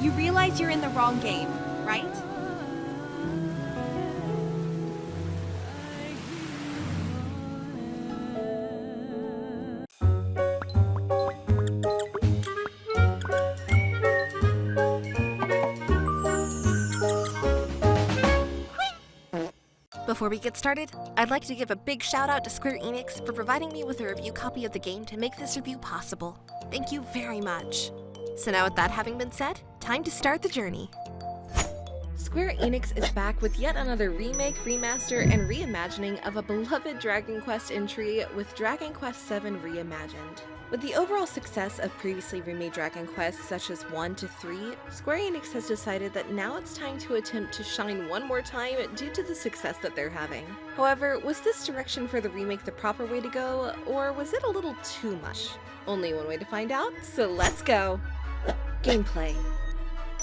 You realize you're in the wrong game, right? Before we get started, I'd like to give a big shout out to Square Enix for providing me with a review copy of the game to make this review possible. Thank you very much. So now with that having been said, time to start the journey. Square Enix is back with yet another remake, remaster, and reimagining of a beloved Dragon Quest entry with Dragon Quest VII Reimagined. With the overall success of previously remade Dragon Quests such as 1 to 3, Square Enix has decided that now it's time to attempt to shine one more time due to the success that they're having. However, was this direction for the remake the proper way to go, or was it a little too much? Only one way to find out, so let's go! Gameplay.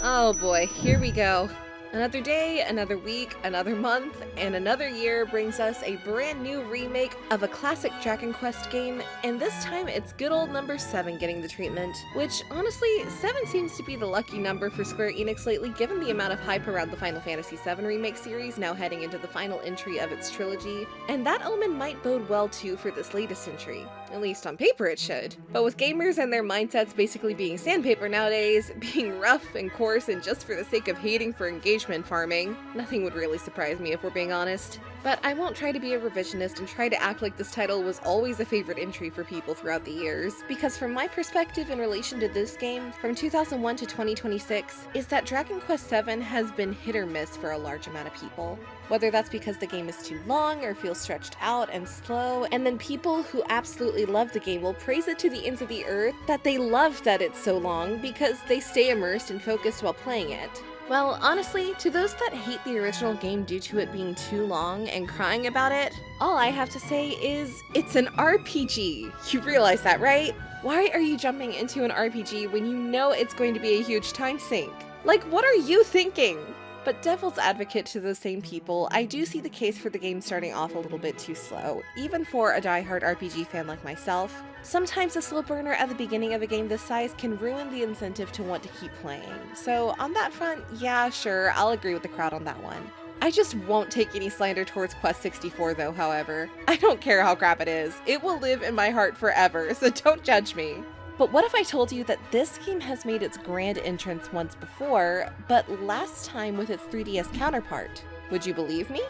Oh boy, here we go. Another day, another week, another month, and another year brings us a brand new remake of a classic Dragon Quest game, and this time it's good old number 7 getting the treatment, which honestly, 7 seems to be the lucky number for Square Enix lately given the amount of hype around the Final Fantasy VII Remake series now heading into the final entry of its trilogy, and that omen might bode well too for this latest entry. At least on paper it should. But with gamers and their mindsets basically being sandpaper nowadays, being rough and coarse and just for the sake of hating for engagement farming, nothing would really surprise me if we're being honest. But I won't try to be a revisionist and try to act like this title was always a favorite entry for people throughout the years, because from my perspective in relation to this game, from 2001 to 2026, is that Dragon Quest VII has been hit or miss for a large amount of people. Whether that's because the game is too long or feels stretched out and slow, and then people who absolutely love the game will praise it to the ends of the earth that they love that it's so long because they stay immersed and focused while playing it. Well, honestly, to those that hate the original game due to it being too long and crying about it, all I have to say is, it's an RPG. You realize that, right? Why are you jumping into an RPG when you know it's going to be a huge time sink? Like, what are you thinking? But devil's advocate to those same people, I do see the case for the game starting off a little bit too slow, even for a diehard RPG fan like myself. Sometimes a slow burner at the beginning of a game this size can ruin the incentive to want to keep playing. So on that front, yeah, sure, I'll agree with the crowd on that one. I just won't take any slander towards Quest 64 though, however. I don't care how crap it is. It will live in my heart forever, so don't judge me. But what if I told you that this game has made its grand entrance once before, but last time with its 3DS counterpart? Would you believe me?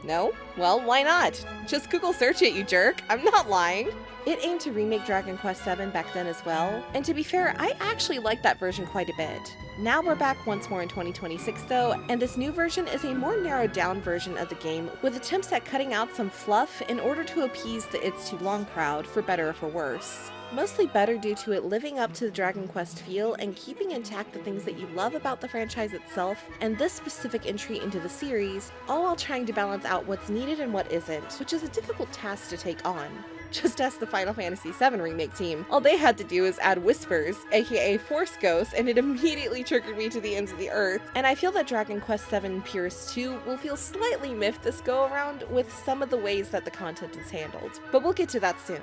No? Well, why not? Just Google search it, you jerk. I'm not lying. It aimed to remake Dragon Quest VII back then as well, and to be fair, I actually liked that version quite a bit. Now we're back once more in 2026 though, and this new version is a more narrowed down version of the game with attempts at cutting out some fluff in order to appease the It's Too Long crowd, for better or for worse. Mostly better due to it living up to the Dragon Quest feel and keeping intact the things that you love about the franchise itself and this specific entry into the series, all while trying to balance out what's needed and what isn't, which is a difficult task to take on. Just ask the Final Fantasy VII Remake team. All they had to do is add whispers, aka Force Ghosts, and it immediately triggered me to the ends of the earth. And I feel that Dragon Quest VII Purists 2 will feel slightly miffed this go-around with some of the ways that the content is handled. But we'll get to that soon.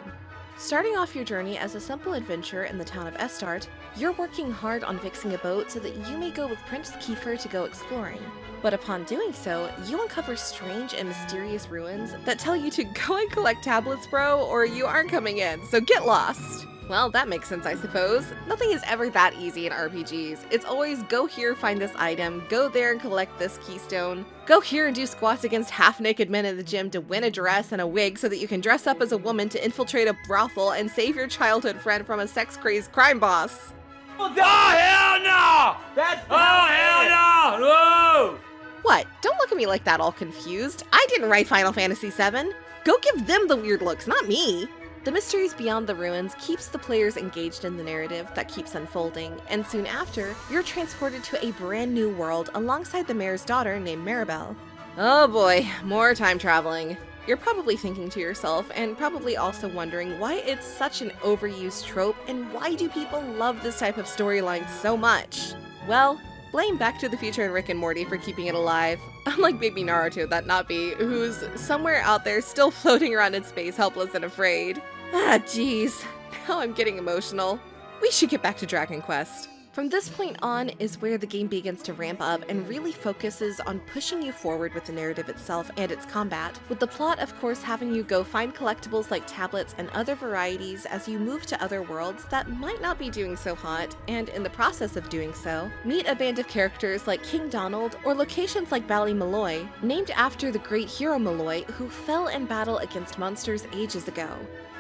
Starting off your journey as a simple adventurer in the town of Estart, you're working hard on fixing a boat so that you may go with Prince Kiefer to go exploring. But upon doing so, you uncover strange and mysterious ruins that tell you to go and collect tablets, bro, or you aren't coming in, so get lost! Well, that makes sense, I suppose. Nothing is ever that easy in RPGs. It's always go here, find this item, go there and collect this keystone, go here and do squats against half-naked men in the gym to win a dress and a wig so that you can dress up as a woman to infiltrate a brothel and save your childhood friend from a sex-crazed crime boss. Oh, hell no! Hell no! Whoa! What? Don't look at me like that all confused. I didn't write Final Fantasy VII. Go give them the weird looks, not me. The mysteries beyond the ruins keeps the players engaged in the narrative that keeps unfolding, and soon after, you're transported to a brand new world alongside the mayor's daughter named Maribel. Oh boy, more time traveling. You're probably thinking to yourself, and probably also wondering why it's such an overused trope, and why do people love this type of storyline so much? Well, blame Back to the Future and Rick and Morty for keeping it alive. Unlike baby Naruto, that Nabi, who's somewhere out there still floating around in space helpless and afraid. Ah, jeez. Now I'm getting emotional. We should get back to Dragon Quest. From this point on is where the game begins to ramp up and really focuses on pushing you forward with the narrative itself and its combat, with the plot of course having you go find collectibles like tablets and other varieties as you move to other worlds that might not be doing so hot, and in the process of doing so, meet a band of characters like King Donald or locations like Ballymalloy, named after the great hero Malloy who fell in battle against monsters ages ago.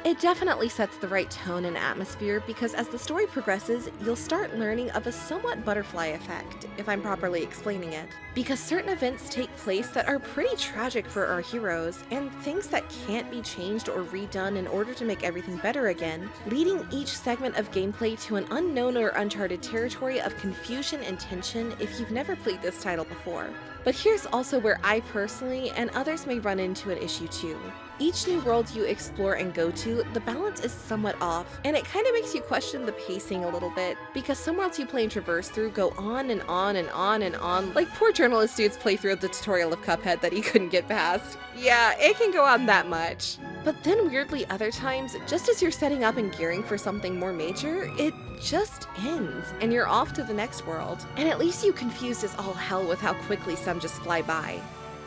It definitely sets the right tone and atmosphere because as the story progresses, you'll start learning of a somewhat butterfly effect, if I'm properly explaining it. Because certain events take place that are pretty tragic for our heroes, and things that can't be changed or redone in order to make everything better again, leading each segment of gameplay to an unknown or uncharted territory of confusion and tension if you've never played this title before. But here's also where I personally, and others may run into an issue too. Each new world you explore and go to, the balance is somewhat off, and it kind of makes you question the pacing a little bit, because some worlds you play and traverse through go on and on and on and on, like poor journalist dude's playthrough of the tutorial of Cuphead that he couldn't get past. Yeah, it can go on that much. But then weirdly other times, just as you're setting up and gearing for something more major, it just ends, and you're off to the next world. And it leaves you confused as all hell with how quickly some just fly by.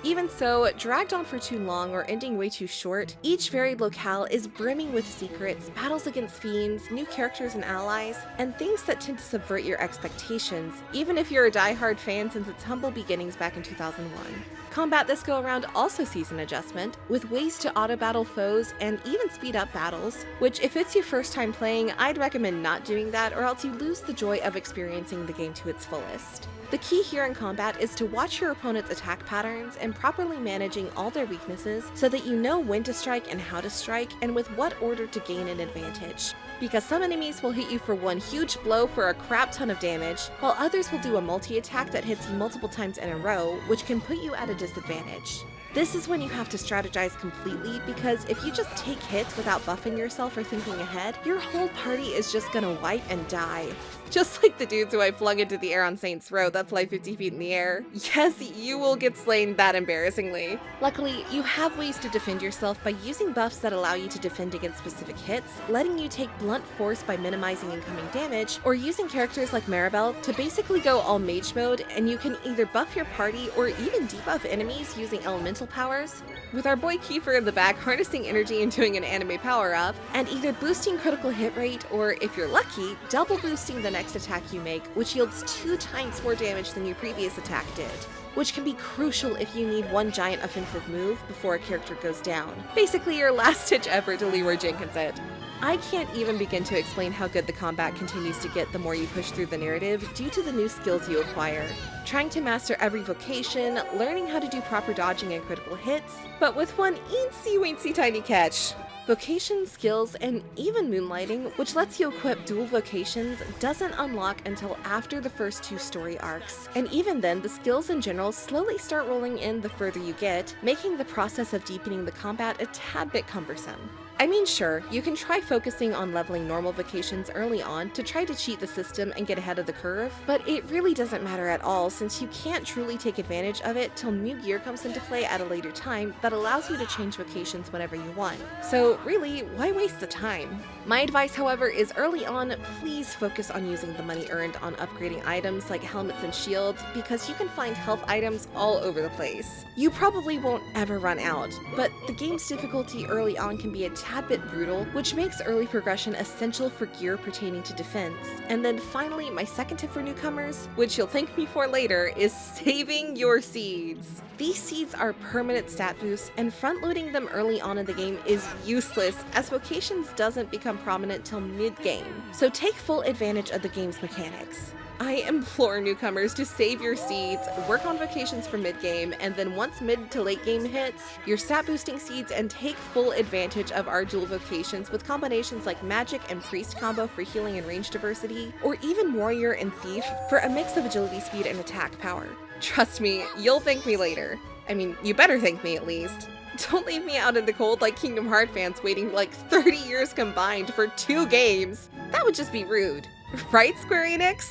Even so, dragged on for too long or ending way too short, each varied locale is brimming with secrets, battles against fiends, new characters and allies, and things that tend to subvert your expectations, even if you're a die-hard fan since its humble beginnings back in 2001. Combat this go-around also sees an adjustment, with ways to auto-battle foes and even speed up battles, which if it's your first time playing, I'd recommend not doing that or else you lose the joy of experiencing the game to its fullest. The key here in combat is to watch your opponent's attack patterns and properly managing all their weaknesses so that you know when to strike and how to strike and with what order to gain an advantage. Because some enemies will hit you for one huge blow for a crap ton of damage, while others will do a multi-attack that hits you multiple times in a row, which can put you at a disadvantage. This is when you have to strategize completely, because if you just take hits without buffing yourself or thinking ahead, your whole party is just gonna wipe and die. Just like the dudes who I flung into the air on Saints Row that fly 50 feet in the air. Yes, you will get slain that embarrassingly. Luckily, you have ways to defend yourself by using buffs that allow you to defend against specific hits, letting you take blunt force by minimizing incoming damage, or using characters like Maribel to basically go all mage mode, and you can either buff your party or even debuff enemies using elemental powers, with our boy Kiefer in the back harnessing energy and doing an anime power-up, and either boosting critical hit rate or, if you're lucky, double boosting the next attack you make, which yields 2 times more damage than your previous attack did, which can be crucial if you need one giant offensive move before a character goes down. Basically your last-ditch effort to Leroy Jenkins it. I can't even begin to explain how good the combat continues to get the more you push through the narrative due to the new skills you acquire. Trying to master every vocation, learning how to do proper dodging and critical hits, but with one eensy-weensy tiny catch. Vocation, skills, and even moonlighting, which lets you equip dual vocations, doesn't unlock until after the first 2 story arcs. And even then, the skills in general slowly start rolling in the further you get, making the process of deepening the combat a tad bit cumbersome. I mean, sure, you can try focusing on leveling normal vocations early on to try to cheat the system and get ahead of the curve, but it really doesn't matter at all since you can't truly take advantage of it till new gear comes into play at a later time that allows you to change vocations whenever you want. So really, why waste the time? My advice, however, is early on, please focus on using the money earned on upgrading items like helmets and shields, because you can find health items all over the place. You probably won't ever run out, but the game's difficulty early on can be a tad bit brutal, which makes early progression essential for gear pertaining to defense. And then finally, my second tip for newcomers, which you'll thank me for later, is saving your seeds. These seeds are permanent stat boosts, and front-loading them early on in the game is useless, as vocations doesn't become prominent till mid-game. So take full advantage of the game's mechanics. I implore newcomers to save your seeds, work on vocations for mid-game, and then once mid to late game hits, your stat boosting seeds and take full advantage of our dual vocations with combinations like magic and priest combo for healing and range diversity, or even warrior and thief for a mix of agility, speed, and attack power. Trust me, you'll thank me later. I mean, you better thank me at least. Don't leave me out in the cold like Kingdom Hearts fans waiting like 30 years combined for 2 games. That would just be rude. Right, Square Enix?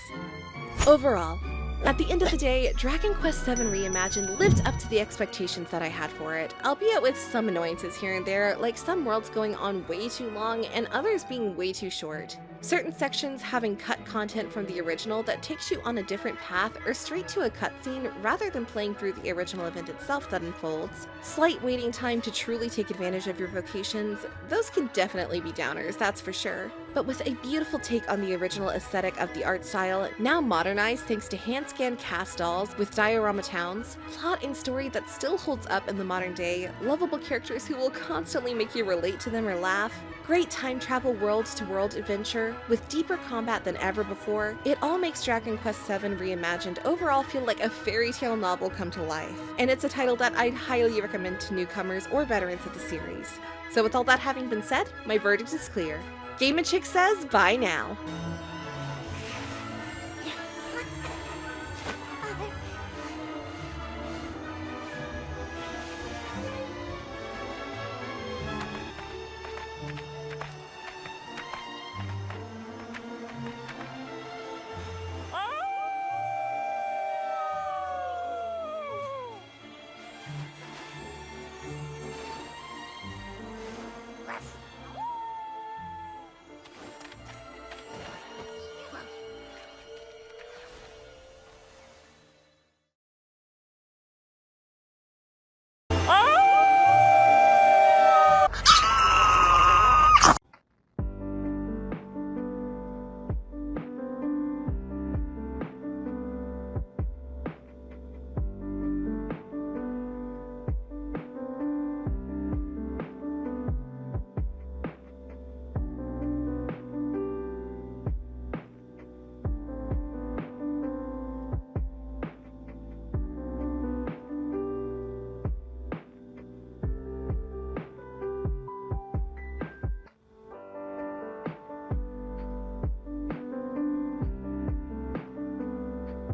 Overall, At the end of the day, Dragon Quest VII Reimagined lived up to the expectations that I had for it, albeit with some annoyances here and there, like some worlds going on way too long and others being way too short. Certain sections having cut content from the original that takes you on a different path or straight to a cutscene rather than playing through the original event itself that unfolds. Slight waiting time to truly take advantage of your vocations, those can definitely be downers, that's for sure. But with a beautiful take on the original aesthetic of the art style, now modernized thanks to hand-scanned cast dolls with diorama towns, plot and story that still holds up in the modern day, lovable characters who will constantly make you relate to them or laugh, great time travel world-to-world adventure, with deeper combat than ever before, it all makes Dragon Quest VII Reimagined overall feel like a fairy tale novel come to life. And it's a title that I'd highly recommend to newcomers or veterans of the series. So with all that having been said, my verdict is clear. Game and Chick says bye now.